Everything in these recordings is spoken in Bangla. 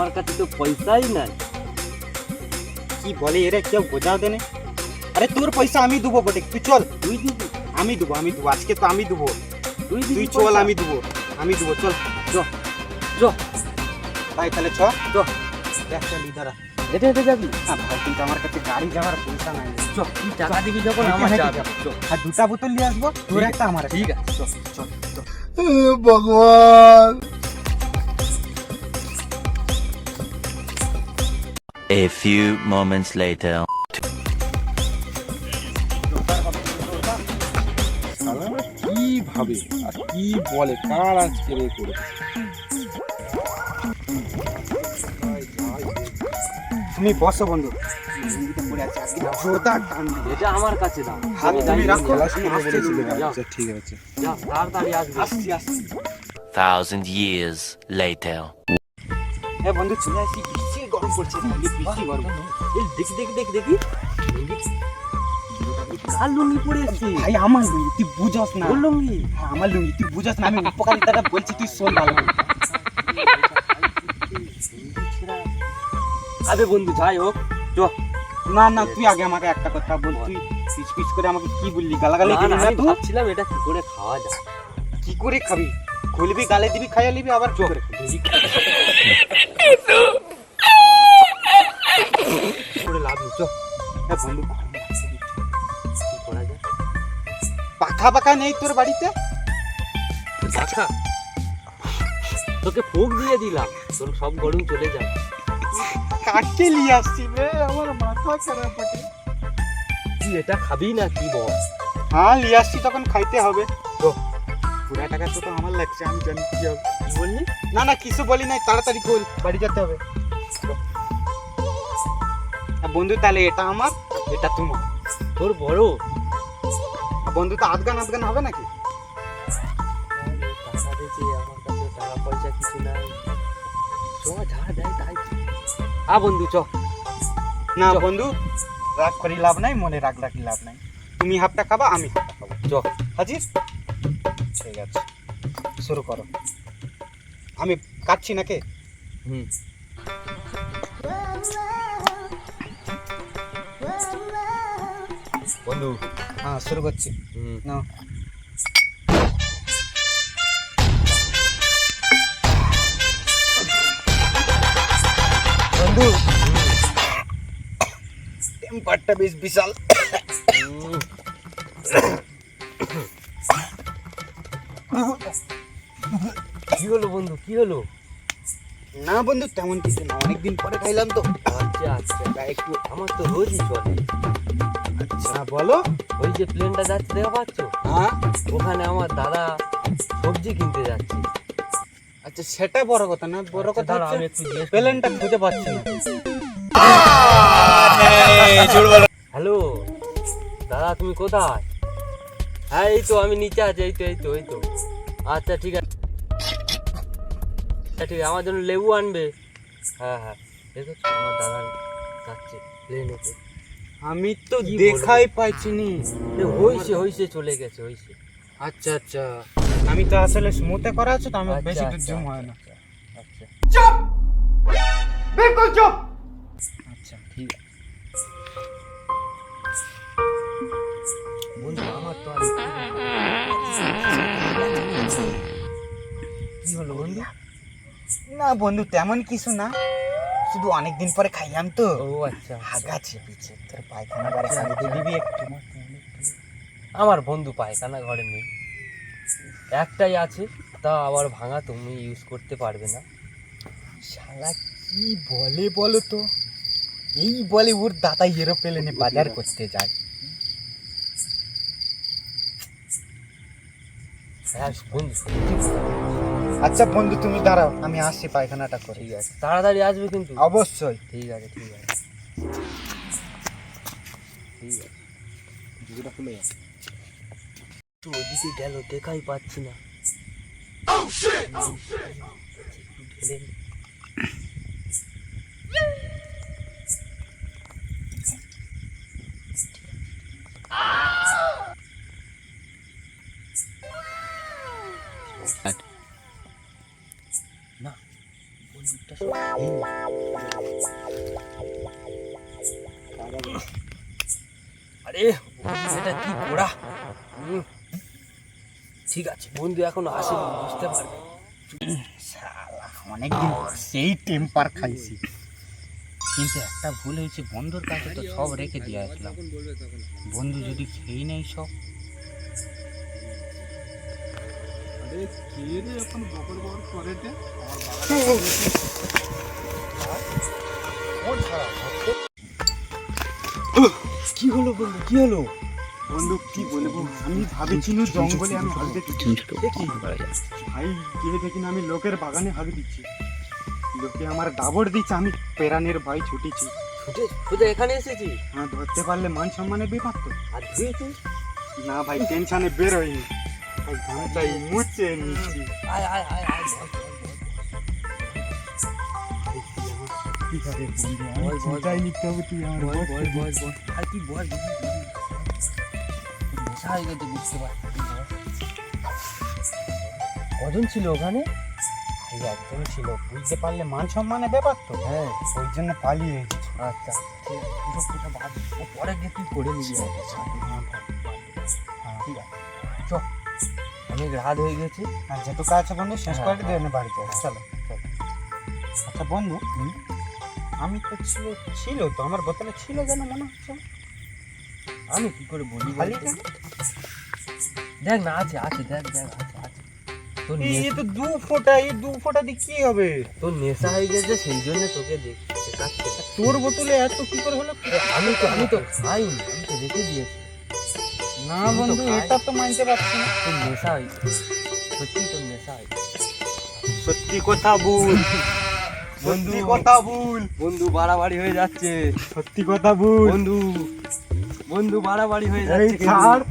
আমার কাছে তো পয়সাই নাই। কি বলে এরা, কেউ বোঝাও দেনে। আরে তোর পয়সা আমি দেবো বটে, তুই চল। তুই দিবি? আমি দেবো আজকে তো আমি দেবো। তুই তুই দিবি চল, পয়সা? আমি দেবো চল। চ চ ভাই তাহলে চ। চ একটা লিডার। হেঁটে হেঁটে যাবি? ভাই কিন্তু আমার কাছে গাড়ি যাওয়ার পয়সা নাই। চ, তুই টাকা দিবি যখন হেঁটে আমার হেঁটে যাবে। যাবো। চ আর দুটা বোতল নিয়ে আসবো, তোর একটা আমার একটা। ঠিক আছে, চল চল চল। भगवान। A few moments later. শালারা কি ভাবে আর কি বলে, কার আজকে রে করে তুমি বসো বন্ধু। পড়ে আছে আজকে জোরদার টান দিবে। এটা আমার কাছে দাও। হাত আমি তুমি যাই রাখো। নিয়ে। খেলা শুরু আসছি, করেছিল। যাও। আচ্ছা ঠিক আছে। যা, তাড়াতাড়ি আসবি। আসছি। 1,000 years later. হ্যাঁ বন্ধু চলে আসি, বেশি গরম পড়ছে, বেশি গরম। এই দেখি কার লুঙ্গি পরে এসছি? ভাই আমার লুঙ্গি, তুই বুঝস না। ওর লুঙ্গি? হ্যাঁ, আমার লুঙ্গি তুই বুঝস না। আমি উপকারিতাটা বলছি, তুই শোন ভালো। আরে বন্ধু যাই হোক, চ। না তুই আগে আমাকে একটা কথা বল। তুই পিছ করে আমাকে কি বললি, গালাগালি না, দিলি না, না আমি তুই? ভাবছিলাম এটা কি করে খাওয়া যায়। কি করে খাবি? খুলবি, গালে দিবি, খাইয়া নিবি, আবার কি করে খাবি? করে লাভ নেই, চ। হ্যাঁ বন্ধু, কি করা যায়? পাখা নেই তোর বাড়িতে? দেখা, তোকে ফুক দিয়ে দিলাম, তোর সব গরম চলে যাবে। কাকে নিয়ে আসছি রে, আমার মাথা খারাপ হচ্ছে। তুই এটা খাবি না কি বল? হ্যাঁ নিয়ে আসছি, তখন খাইতে হবে। তো পুরা টাকা তো আমার লাগছে, আমি জানি কি হবে। কি বললি? না কিছু বলি নাই, তাড়াতাড়ি খোল, বাড়ি যেতে হবে। বন্ধু তাহলে এটা আমার, এটা তোমার। তোর বড় বন্ধু তো আধগান হবে নাকি? টাকা দিয়েছে, আমার কাছে টাকা পয়সা কিছু নাই। চ, যা দেয় তাই খা। বন্ধু চ। না চ। বন্ধু, রাগ করি লাভ নাই, মনে রাগ রাখি লাভ নাই। তুমি হাফটা খাবা, আমি হাফটা খাবো। চ। হাজির? ঠিক আছে, শুরু করো। আমি কাটছি নাকি? হুম। বন্ধু, হ্যাঁ শুরু করছি। হুম। না বন্ধু, টেম্পারটা বেশ বিশাল। কি হলো বন্ধু, কি হলো? না বন্ধু তেমন কিছু না, অনেকদিন পরে খাইলাম তো। আচ্ছা, একটু আমার তো রোজই চলে। আচ্ছা বলো। ওই যে প্লেনটা যাচ্ছে দেখা পাচ্ছ, হ্যাঁ ওখানে আমার দাদা সবজি কিনতে যাচ্ছে। আচ্ছা সেটা বড় কথা না, বড় কথা দাঁড়া, আমি হচ্ছে একটু জিজ্ঞেস করি। প্লেনটা খুঁজে পাচ্ছি না। হ্যালো দাদা, তুমি কোথায়? হ্যাঁ এই তো আমি নিচে আছি, এই তো। আচ্ছা ঠিক আছে, ঠিক আছে, আমার জন্য লেবু আনবে। হ্যাঁ দেখো আমার দাদা যাচ্ছে প্লেনে। আমি তো কি দেখাই পাইছি নি। হইছে চলে গেছে, হইছে। আচ্ছা আমি তো আসলে স্মুথে করা আছে তো, আমি আচ্ছা, বেশি আচ্ছা, জুম হয় না। আচ্ছা বিলকুল চুপ। আচ্ছা ঠিক আছে বন্ধু, আমার তো আর কি হলো বন্ধু? না বন্ধু তেমন কিছু না, শুধু অনেকদিন পরে খাইলাম তো। ও আচ্ছা, আগাছে পিছে তোর পায়খানা বারে খাইতে দিবি একটু। আমার বন্ধু পায়খানা ঘরে নেই, একটাই আছে, তা আবার ভাঙা, তুমি ইউজ করতে পারবে না। শালা কি বলে বলো তো, এই বলে ওর দাদা এরোপ্লেনে বাজার করতে যায়। হ্যাঁ বন্ধু, সত্যি কথা। আচ্ছা বন্ধু তুমি দাঁড়াও, আমি আসছি পায়খানাটা করি। ঠিক আছে, তাড়াতাড়ি আসবে কিন্তু। অবশ্যই। ঠিক আছে দুটো খুলে যাবে। তো ওদিকে গেল, দেখাই পাচ্ছি না। একটু ঢেলে নি। না, বন্ধু উটটা সব খেয়ে নে। আরে এটা কি ঘোড়া? ঠিক আছে, বন্ধু এখন আসেনি, বুঝতে পারবে। শালা অনেকদিন পর সেই টেম্পার খাইছি, কিন্তু একটা ভুল হয়েছে, বন্ধুর কাছে তো সব রেখে দিয়ে আসলাম। বন্ধু যদি খেয়ে নেই সব। আরে কে রে এখন বকর বকর করে রে? কি হলো বন্ধু, কি হলো? বন্ধু কি বলবো, আমি ভাবেছিনু জঙ্গলে আমি হাগ দিচ্ছি, দেখি ভাই গিয়ে দেখি না আমি লোকের বাগানে হাগ দিচ্ছি, লোকে আমার দাবড় দিচ্ছে, আমি পেরানের ভাই ছুটেছি। ছুটে ছুটে এখানে এসেছি, হ্যাঁ ধরতে পারলে মান সম্মানে বিপাক তো। আর ধুয়েছি। না ভাই টেনশনে বের হইনি, ভাই ঘামটাই মুছে নিচ্ছি। আয় আয় আয় আয়, ঠিক আছে বন্ধু, বল, আমি বল, চিন্তায় নিতে হবে, তুই আমার বল বস। বল বল বল, আর কি বল, নেশা হয়ে গেছে, বুঝতে পারছি। কজন ছিল ওখানে? এই একজন ছিল, বুঝতে পারলে মান সম্মানের ব্যাপার তো, হ্যাঁ, ওই জন্য পালিয়ে এসেছি। আচ্ছা ঠিক আছে, পুরো পুরো বাদ, ও পরে গিয়ে তুই করে নিবি। হ্যাঁ, ঠিক আছে, চ, অনেক রাত হয়ে গেছে। আর যেটুকু আছে বন্ধু শেষ হ্যাঁ, করে দিয়ে বাড়িতে চলো চলো। আচ্ছা বন্ধু, আমি তো ছিল তো আমার বোতলে ছিল যেন মনে হচ্ছে, আমি কি করে বলি খালি বলতো? কেন? দেখ না, আছে আছে, দেখ দেখ, আছে আছে। তোর এই তো 2 ফোঁটা, এই 2 ফোঁটা দিয়ে কি হবে? তোর নেশা হয়ে গেছে, সেই জন্য তোকে দেখাচ্ছে। তোর বোতলে এত কি করে হলো? আমি তো খাইনি, আমি তো রেখে দিয়েছি। না আমি তো বন্ধু, খাই। এটা তো মানতে পারছি না। তোর নেশা হয়েছে, সত্যি তোর নেশা হয়েছে। সত্যি কথা বল বন্ধু, সত্যি কথা বল, বন্ধু বাড়াবাড়ি হয়ে যাচ্ছে। সত্যি কথা বল। বন্ধু বন্ধু বাড়াবাড়ি হয়ে এই যাচ্ছে কিন্তু। ছাড়,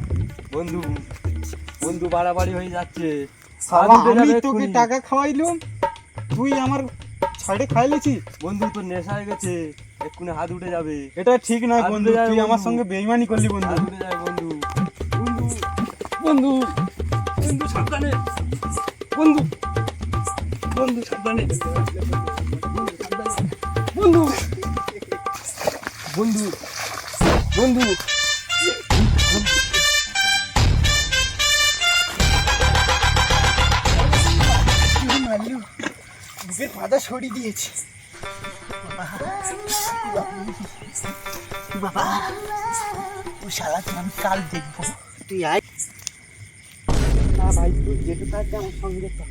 বন্ধু বন্ধু বাড়াবাড়ি হয়ে যাচ্ছে। শালা হাত উঠে আমি যাবে তোকে এক্ষুনি। টাকা খাওয়াইলুম, তুই আমার ছাড়ে খাইলেছি। বন্ধু তোর নেশা হয়ে গেছে, এক্ষুনি হাত উঠে যাবে। এটা ঠিক নয় হাত বন্ধু, উঠে যাবে তুই আমার বন্ধু। সঙ্গে বেইমানি করলি বন্ধু। হাত উঠে যাবে বন্ধু। বন্ধু বন্ধু বন্ধু সাবধানে, বন্ধু বন্ধু সাবধানে, বন্ধু বন্ধু বন্ধু মারলু, বুকের পাতা সরিয়ে দিয়েছে। বাবা, ও শালাকে আমি কাল দেখবো। তুই আয় না ভাই, তুই যেতে থাকবে আমার সঙ্গে চল।